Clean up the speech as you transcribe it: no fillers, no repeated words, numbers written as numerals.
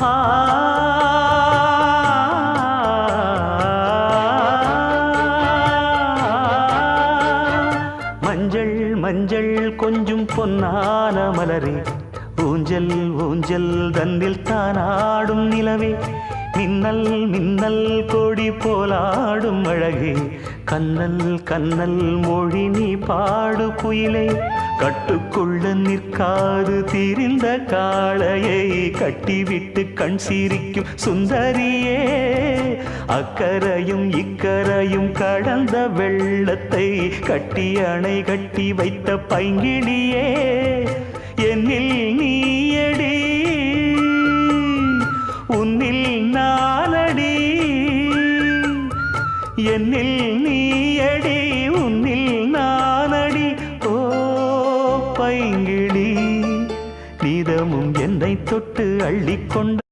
ஆ மஞ்சள் மஞ்சள் கொஞ்சம் பொன்னான மலரே ஊஞ்சல் ஊஞ்சல் தன்னில் தானாடும் நிலவே மின்னல் மின்னல் கொடி போலாடும் அழகே கண்ணல் கண்ணல் மொழி நீ பாடு குயிலே கட்டுக்குள்ள நிற்காது திரிந்த காளையை கட்டிவிட்டு கண் சிரிக்கும் சுந்தரியே அக்கரையும் இக்கரையும் கடந்த வெள்ளத்தை கட்டி அணை கட்டி வைத்த பைங்கிளியே என்னில் நீயடி உன்னில் நானடி என்னில் நீயடி உன்னில் நானடி ஓ பைங்கிளி நீதமும் என்னை தொட்டு அள்ளிக்கொண்ட